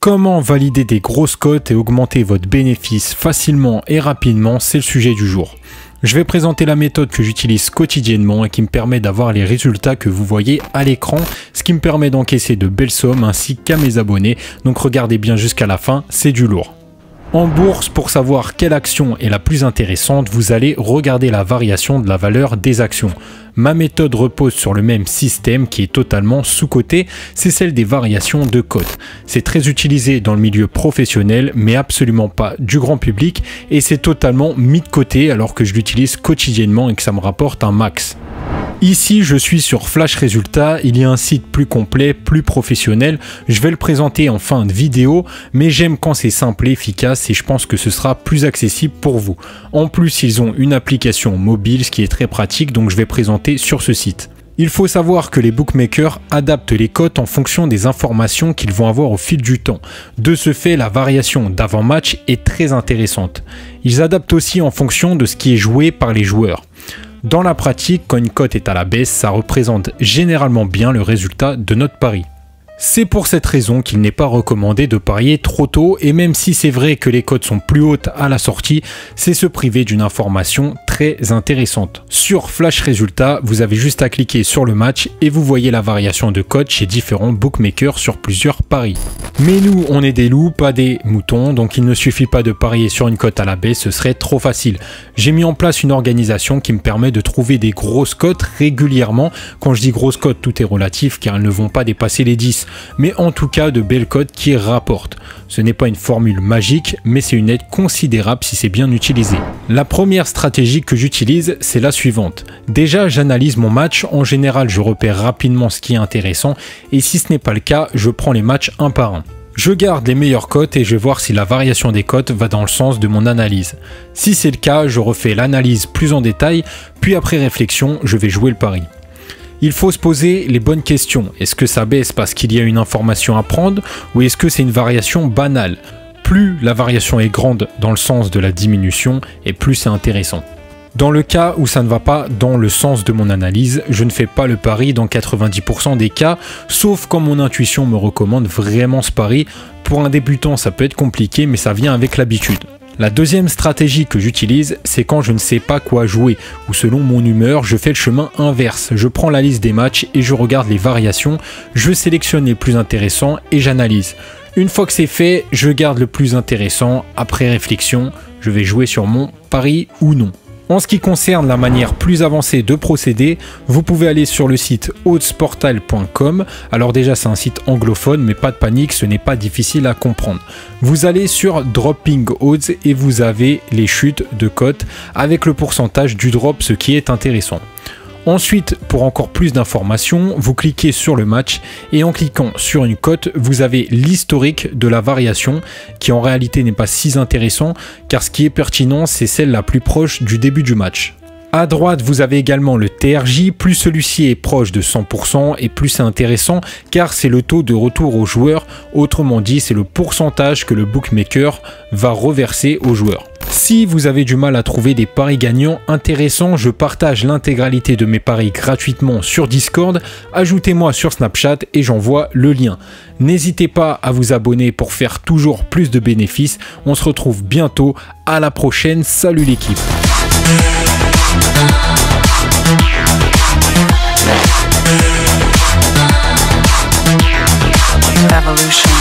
Comment valider des grosses cotes et augmenter votre bénéfice facilement et rapidement, c'est le sujet du jour. Je vais présenter la méthode que j'utilise quotidiennement et qui me permet d'avoir les résultats que vous voyez à l'écran, ce qui me permet d'encaisser de belles sommes ainsi qu'à mes abonnés, donc regardez bien jusqu'à la fin, c'est du lourd. En bourse, pour savoir quelle action est la plus intéressante, vous allez regarder la variation de la valeur des actions. Ma méthode repose sur le même système qui est totalement sous-coté, c'est celle des variations de cotes. C'est très utilisé dans le milieu professionnel, mais absolument pas du grand public, et c'est totalement mis de côté alors que je l'utilise quotidiennement et que ça me rapporte un max. Ici, je suis sur Flash Résultats, il y a un site plus complet, plus professionnel. Je vais le présenter en fin de vidéo, mais j'aime quand c'est simple et efficace et je pense que ce sera plus accessible pour vous. En plus, ils ont une application mobile, ce qui est très pratique, donc je vais présenter sur ce site. Il faut savoir que les bookmakers adaptent les cotes en fonction des informations qu'ils vont avoir au fil du temps. De ce fait, la variation d'avant-match est très intéressante. Ils adaptent aussi en fonction de ce qui est joué par les joueurs. Dans la pratique, quand une cote est à la baisse, ça représente généralement bien le résultat de notre pari. C'est pour cette raison qu'il n'est pas recommandé de parier trop tôt et même si c'est vrai que les cotes sont plus hautes à la sortie, c'est se priver d'une information très intéressante. Sur Flash Résultats, vous avez juste à cliquer sur le match et vous voyez la variation de cotes chez différents bookmakers sur plusieurs paris. Mais nous, on est des loups, pas des moutons, donc il ne suffit pas de parier sur une cote à la baisse, ce serait trop facile. J'ai mis en place une organisation qui me permet de trouver des grosses cotes régulièrement. Quand je dis grosses cotes, tout est relatif car elles ne vont pas dépasser les 10. Mais en tout cas de belles cotes qui rapportent. Ce n'est pas une formule magique, mais c'est une aide considérable si c'est bien utilisé. La première stratégie que j'utilise, c'est la suivante. Déjà, j'analyse mon match, en général je repère rapidement ce qui est intéressant, et si ce n'est pas le cas, je prends les matchs un par un. Je garde les meilleures cotes et je vais voir si la variation des cotes va dans le sens de mon analyse. Si c'est le cas, je refais l'analyse plus en détail, puis après réflexion, je vais jouer le pari. Il faut se poser les bonnes questions. Est-ce que ça baisse parce qu'il y a une information à prendre ou est-ce que c'est une variation banale? Plus la variation est grande dans le sens de la diminution et plus c'est intéressant. Dans le cas où ça ne va pas dans le sens de mon analyse, je ne fais pas le pari dans 90% des cas, sauf quand mon intuition me recommande vraiment ce pari. Pour un débutant, ça peut être compliqué, mais ça vient avec l'habitude. La deuxième stratégie que j'utilise, c'est quand je ne sais pas quoi jouer, ou selon mon humeur, je fais le chemin inverse. Je prends la liste des matchs et je regarde les variations, je sélectionne les plus intéressants et j'analyse. Une fois que c'est fait, je garde le plus intéressant, après réflexion, je vais jouer sur mon pari ou non. En ce qui concerne la manière plus avancée de procéder, vous pouvez aller sur le site oddsportal.com. Alors déjà c'est un site anglophone mais pas de panique, ce n'est pas difficile à comprendre. Vous allez sur Dropping Odds et vous avez les chutes de cotes avec le pourcentage du drop, ce qui est intéressant. Ensuite, pour encore plus d'informations, vous cliquez sur le match et en cliquant sur une cote, vous avez l'historique de la variation qui en réalité n'est pas si intéressant car ce qui est pertinent, c'est celle la plus proche du début du match. À droite, vous avez également le TRJ, plus celui-ci est proche de 100% et plus c'est intéressant car c'est le taux de retour au joueur, autrement dit c'est le pourcentage que le bookmaker va reverser au joueur. Si vous avez du mal à trouver des paris gagnants intéressants, je partage l'intégralité de mes paris gratuitement sur Discord. Ajoutez-moi sur Snapchat et j'envoie le lien. N'hésitez pas à vous abonner pour faire toujours plus de bénéfices. On se retrouve bientôt. À la prochaine. Salut l'équipe. Evolution.